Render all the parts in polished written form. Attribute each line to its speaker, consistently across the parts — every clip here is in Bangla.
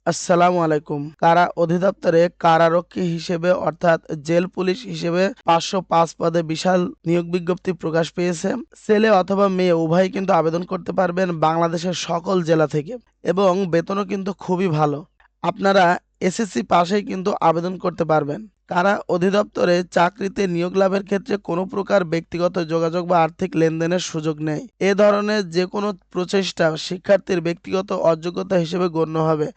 Speaker 1: আসসালামু আলাইকুম। কারা অধিদপ্তরে কারারক্ষী হিসেবে অর্থাৎ জেল পুলিশ হিসেবে ৫০৫ পদে বিশাল নিয়োগ বিজ্ঞপ্তি প্রকাশ পেয়েছে। ছেলে অথবা মেয়ে উভয়ই কিন্তু আবেদন করতে পারবেন বাংলাদেশের সকল জেলা থেকে এবং বেতনও কিন্তু খুবই ভালো। আপনারা এসএসসি পাশেই কিন্তু আবেদন করতে পারবেন। কারা অধিদপ্তরে চাকরিতে নিয়োগ লাভের ক্ষেত্রে কোনো প্রকার ব্যক্তিগত যোগাযোগ বা আর্থিক লেনদেনের সুযোগ নেই। এ ধরনের যে কোনো প্রচেষ্টা শিক্ষার্থীর ব্যক্তিগত অযোগ্যতা হিসেবে গণ্য হবে।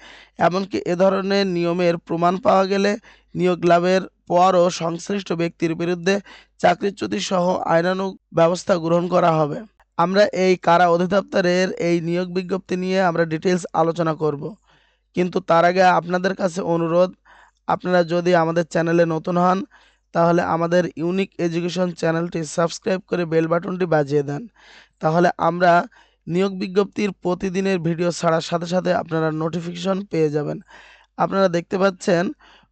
Speaker 1: এমনকি এ ধরনের নিয়মের প্রমাণ পাওয়া গেলে নিয়োগ লাভের পরও সংশ্লিষ্ট ব্যক্তির বিরুদ্ধে চাকরিচ্যুতি সহ আইনানুগ ব্যবস্থা গ্রহণ করা হবে। আমরা এই কারা অধিদপ্তরের এই নিয়োগ বিজ্ঞপ্তি নিয়ে আমরা ডিটেইলস আলোচনা করব। কিন্তু তার আগে আপনাদের কাছে অনুরোধ, আপনারা যদি আমাদের চ্যানেলে নতুন হন তাহলে আমাদের ইউনিক এডুকেশন চ্যানেলটি সাবস্ক্রাইব করে বেল বাটনটি বাজিয়ে দেন। তাহলে আমরা নিয়োগ বিজ্ঞপ্তির প্রতিদিনের ভিডিও ছাড়ার সাথে সাথে আপনারা নোটিফিকেশন পেয়ে যাবেন। আপনারা দেখতে পাচ্ছেন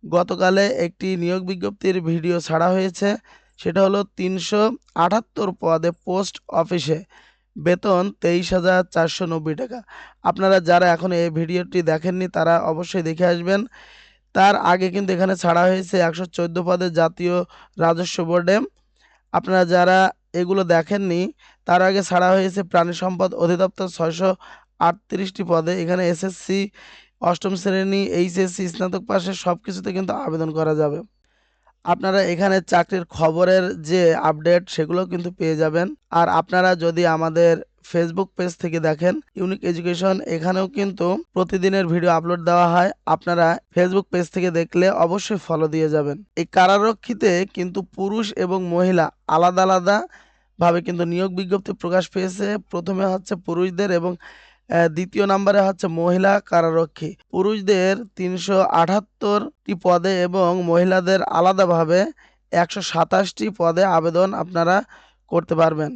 Speaker 1: গতকালে একটি নিয়োগ বিজ্ঞপ্তির ভিডিও ছাড়া হয়েছে। সেটা হলো ৩৭৮ পদে পোস্ট অফিসে বেতন ২৩,৪৯০ টাকা। আপনারা যারা এখনো এই ভিডিওটি দেখেননি তারা অবশ্যই দেখে আসবেন। তার আগে কিন্তু এখানে ছাড়া হয়েছে ১১৪ পদে জাতীয় রাজস্ব বোর্ডে। আপনারা যারা এগুলো দেখেননি তার আগে ছাড়া হয়েছে প্রাণী সম্পদ অধিদপ্তর ৬৩৮টি পদে। এখানে এসএসসি, অষ্টম শ্রেণী, এইচএসসি, স্নাতক পাশের সবকিছুতে কিন্তু আবেদন করা যাবে। আপনারা এখানে চাকরির খবরের যে আপডেট সেগুলো কিন্তু পেয়ে যাবেন। আর আপনারা যদি আমাদের ফেসবুক পেজ থেকে দেখেন ইউনিক এডুকেশন, এখানেও কিন্তু প্রতিদিনের ভিডিও আপলোড দেওয়া হয়। আপনারা ফেসবুক পেজ থেকে দেখলে অবশ্যই ফলো দিয়ে যাবেন। এই কারারক্ষীতে কিন্তু পুরুষ এবং মহিলা আলাদা আলাদা ভাবে কিন্তু নিয়োগ বিজ্ঞপ্তি প্রকাশ পেয়েছে। প্রথমে হচ্ছে পুরুষদের এবং দ্বিতীয় নম্বরে হচ্ছে মহিলা কারারক্ষী। পুরুষদের ৩৭৮টি পদে এবং মহিলাদের আলাদাভাবে ১২৭টি পদে আবেদন আপনারা করতে পারবেন।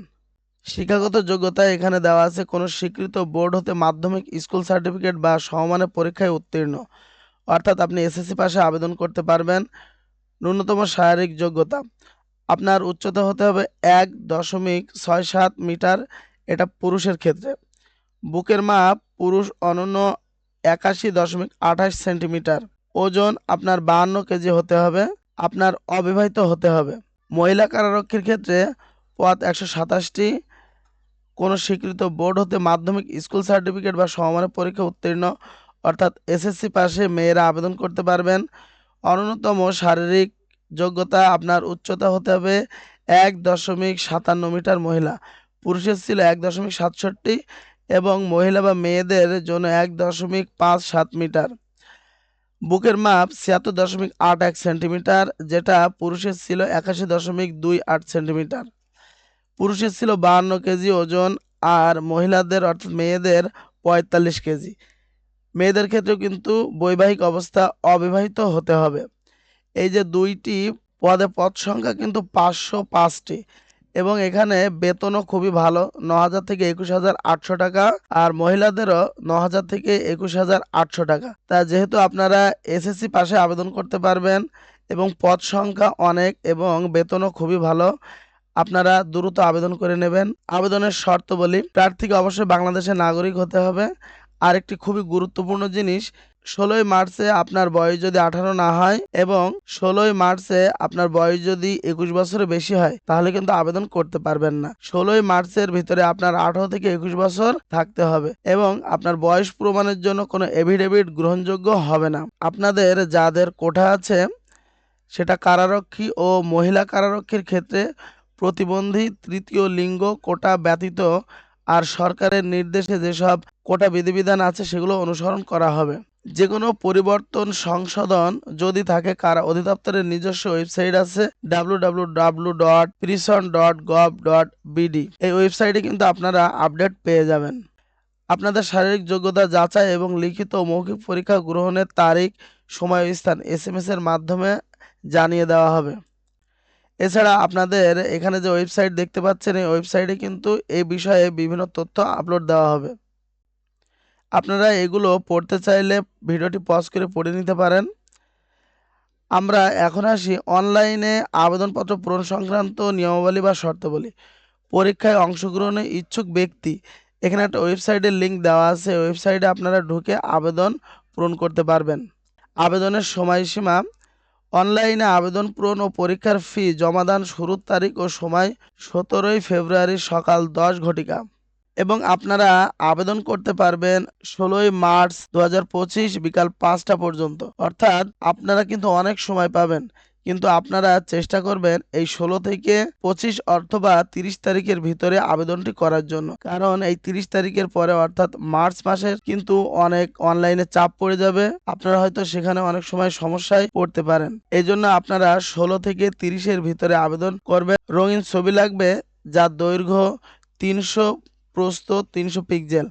Speaker 1: শিক্ষাগত যোগ্যতা এখানে দেওয়া আছে কোনো স্বীকৃত বোর্ড হতে মাধ্যমিক স্কুল সার্টিফিকেট বা সমমানের পরীক্ষায় উত্তীর্ণ, অর্থাৎ আপনি এসএসসি পাশে আবেদন করতে পারবেন। ন্যূনতম শারীরিক যোগ্যতা, আপনার উচ্চতা হতে হবে ১.৬৭ মিটার, এটা পুরুষের ক্ষেত্রে। বুকের মাপ পুরুষ অনূন্য ৮১.২৮ সেন্টিমিটার। ওজন আপনার ৫২ কেজি হতে হবে। আপনার অবিবাহিত হতে হবে। মহিলা কারারক্ষীর ক্ষেত্রে পদ ১২৭টি। কোনো স্বীকৃত বোর্ড হতে মাধ্যমিক স্কুল সার্টিফিকেট বা সমমানের পরীক্ষা উত্তীর্ণ, অর্থাৎ এসএসসি পাশে মেয়েরা আবেদন করতে পারবেন। ন্যূনতম শারীরিক যোগ্যতা, আপনার উচ্চতা হতে হবে ১.৫৭ মিটার মহিলা, পুরুষের ছিল ১.৬৭ এবং মহিলা বা মেয়েদের জন্য ১.৫৭ মিটার। বুকের মাপ ৭৬.৮১ সেন্টিমিটার, যেটা পুরুষের ছিল ৮১.২৮ সেন্টিমিটার। পুরুষের ছিল ৫২ কেজি ওজন আর মহিলাদের অর্থাৎ মেয়েদের ৪৫ কেজি। মেয়েদের ক্ষেত্রেও কিন্তু বৈবাহিক অবস্থা অবিবাহিত হতে হবে। এই যে ২টি পদে পদ সংখ্যা কিন্তু ৫০৫টি এবং এখানে বেতনও খুবই ভালো, ৯,০০০ থেকে ২১,৮০০ টাকা আর মহিলাদেরও ৯,০০০ থেকে ২১,৮০০ টাকা। তা যেহেতু আপনারা এসএসসি পাশে আবেদন করতে পারবেন এবং পদ সংখ্যা অনেক এবং বেতনও খুবই ভালো, আপনারা দ্রুত আবেদন করে নেবেন। আবেদনের শর্তাবলী, প্রার্থীকে অবশ্যই বাংলাদেশের নাগরিক হতে হবে। আরেকটি খুবই গুরুত্বপূর্ণ জিনিস, ১৬ই মার্চে আপনার বয়স যদি ১৮ না হয় এবং ১৬ই মার্চে আপনার বয়স যদি ২১ বছরের বেশি হয় তাহলে কিন্তু আবেদন করতে পারবেন না। ১৬ই মার্চের ভিতরে আপনার ১৮ থেকে ২১ বছর থাকতে হবে এবং আপনার বয়স প্রমাণের জন্য কোনো এফিডেভিট গ্রহণযোগ্য হবে না। আপনাদের যাদের কোটা আছে সেটা কারারক্ষী ও মহিলা কারারক্ষীর ক্ষেত্রে প্রতিবন্ধী তৃতীয় লিঙ্গ কোটা ব্যতীত আর সরকারের নির্দেশে যেসব কোটা বিধিবিধান আছে সেগুলো অনুসরণ করা হবে। যে কোনো পরিবর্তন সংশোধন যদি থাকে কারা অধিদপ্তরের নিজস্ব ওয়েবসাইট আছে www.prison.gov.bd, এই ওয়েবসাইটে কিন্তু আপনারা আপডেট পেয়ে যাবেন। আপনাদের শারীরিক যোগ্যতা যাচাই এবং লিখিত ও মৌখিক পরীক্ষা গ্রহণের তারিখ, সময় ও স্থান এসএমএস এর মাধ্যমে জানিয়ে দেওয়া হবে। এছাড়া আপনাদের এখানে যে ওয়েবসাইট দেখতে পাচ্ছেন এই ওয়েবসাইটে কিন্তু এই বিষয়ে বিভিন্ন তথ্য আপলোড দেওয়া হবে। আপনারা এগুলো পড়তে চাইলে ভিডিওটি পজ করে পড়ে নিতে পারেন। আমরা এখন আসি অনলাইনে আবেদনপত্র পূরণ সংক্রান্ত নিয়মাবলী বা শর্তাবলী। পরীক্ষায় অংশগ্রহণে ইচ্ছুক ব্যক্তি, এখানে একটা ওয়েবসাইটের লিঙ্ক দেওয়া আছে, ওয়েবসাইটে আপনারা ঢুকে আবেদন পূরণ করতে পারবেন। আবেদনের সময়সীমা: অনলাইনে আবেদন পূরণ ও পরীক্ষার ফি জমাদান শুরুর তারিখ ও সময় 17 ফেব্রুয়ারি সকাল 10 ঘটিকা এবং আপনারা আবেদন করতে পারবেন 16 মার্চ 2025 বিকাল 5টা পর্যন্ত। অর্থাৎ আপনারা কিন্তু অনেক সময় পাবেন, কিন্তু আপনারা চেষ্টা করবেন এই 16 থেকে 25 অথবা 30 তারিখের ভিতরে আবেদনটি করার জন্য, কারণ এই 30 তারিখের পরে অর্থাৎ মার্চ মাসে কিন্তু অনেক অনলাইনে চাপ পড়ে যাবে, আপনারা হয়তো সেখানে অনেক সময় সমস্যায় পড়তে পারেন। এই জন্য আপনারা 16 থেকে 30-এর ভিতরে আবেদন করবেন। রঙিন ছবি লাগবে যার দৈর্ঘ্য 300, প্রস্থ 300 পিক্সেল,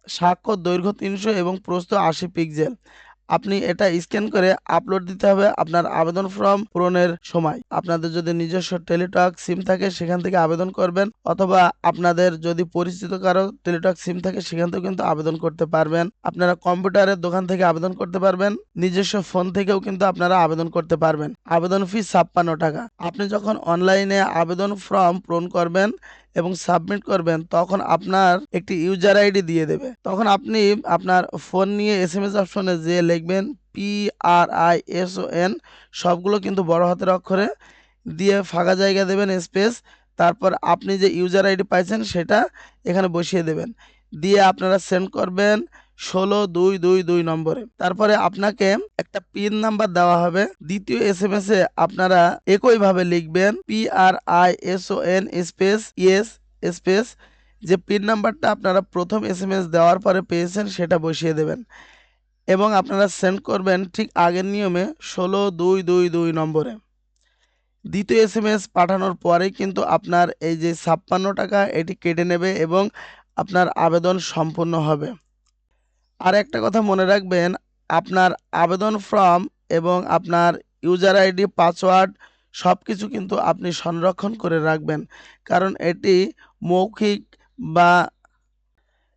Speaker 1: স্বাক্ষর দৈর্ঘ্য 300 এবং প্রস্থ 80 পিক্সেল। আপনি এটা স্ক্যান করে আপলোড দিতে হবে আপনার আবেদন ফর্ম পূরণের সময়। আপনাদের যদি নিজস্ব টেলিটক সিম থাকে সেখান থেকে আবেদন করবেন, অথবা আপনাদের যদি পরিচিত কারো টেলিটক সিম থাকে সেখান থেকেও কিন্তু আবেদন করতে পারবেন। আপনারা কম্পিউটারের দোকান থেকে আবেদন করতে পারবেন, নিজস্ব ফোন থেকেও কিন্তু আপনারা আবেদন করতে পারবেন। আবেদন ফি 56 টাকা। আপনি যখন অনলাইনে আবেদন ফর্ম পূরণ করবেন এবং সাবমিট করবেন তখন আপনার একটি ইউজার আইডি দিয়ে দেবে। তখন আপনি আপনার ফোন নিয়ে SMS অপশনে যে লিখবেন PRISON, সবগুলো কিন্তু বড় হাতের অক্ষরে দিয়ে ফাঁকা জায়গা দেবেন স্পেস, তারপর আপনি যে ইউজার আইডি পাইছেন সেটা এখানে বসিয়ে দেবেন, দিয়ে আপনারা সেন্ড করবেন 16-222 নম্বরে। তারপরে আপনাকে একটা পিন নাম্বার দেওয়া হবে। দ্বিতীয় SMS এ আপনারা একইভাবে লিখবেন PRISON স্পেস ইয়েস স্পেস, যে পিন নাম্বারটা আপনারা প্রথম SMS দেওয়ার পরে পেয়েছেন সেটা বসিয়ে দেবেন এবং আপনারা সেন্ড করবেন ঠিক আগের নিয়মে 16-222 নম্বরে। দ্বিতীয় SMS পাঠানোর পরেই কিন্তু আপনার এই যে 56 টাকা এটি কেটে নেবে এবং আপনার আবেদন সম্পূর্ণ হবে। আর একটা কথা মনে রাখবেন, আপনার আবেদন ফর্ম এবং আপনার ইউজার আইডি, পাসওয়ার্ড সবকিছু কিন্তু আপনি সংরক্ষণ করে রাখবেন, কারণ এটি মৌখিক বা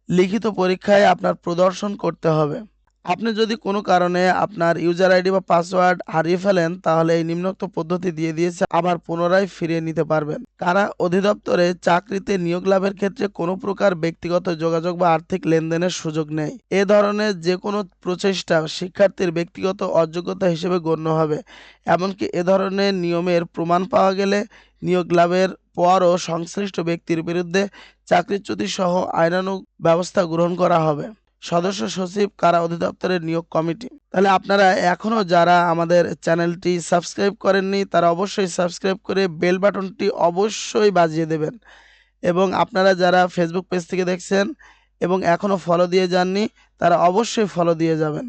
Speaker 1: লিখিত পরীক্ষায় আপনার প্রদর্শন করতে হবে। আপনি যদি কোনো কারণে আপনার ইউজার আইডি বা পাসওয়ার্ড হারিয়ে ফেলেন তাহলে এই নিম্নোক্ত পদ্ধতি দিয়ে দিয়েছে, আবার পুনরায় ফিরিয়ে নিতে পারবেন। কারা অধিদপ্তরে চাকরিতে নিয়োগ লাভের ক্ষেত্রে কোনো প্রকার ব্যক্তিগত যোগাযোগ বা আর্থিক লেনদেনের সুযোগ নেই। এ ধরনের যে কোনো প্রচেষ্টা শিক্ষার্থীর ব্যক্তিগত অযোগ্যতা হিসেবে গণ্য হবে। এমনকি এ ধরনের নিয়মের প্রমাণ পাওয়া গেলে নিয়োগ লাভের পরও সংশ্লিষ্ট ব্যক্তির বিরুদ্ধে চাকরিচ্যুতি সহ আইনানুগ ব্যবস্থা গ্রহণ করা হবে। সদস্য সচিব, কারা অধিদপ্তরের নিয়োগ কমিটি। তাহলে আপনারা এখনও যারা আমাদের চ্যানেলটি সাবস্ক্রাইব করেননি তারা অবশ্যই সাবস্ক্রাইব করে বেল বাটনটি অবশ্যই বাজিয়ে দেবেন, এবং আপনারা যারা ফেসবুক পেজ থেকে দেখছেন এবং এখনও ফলো দিয়ে যাননি তারা অবশ্যই ফলো দিয়ে যাবেন।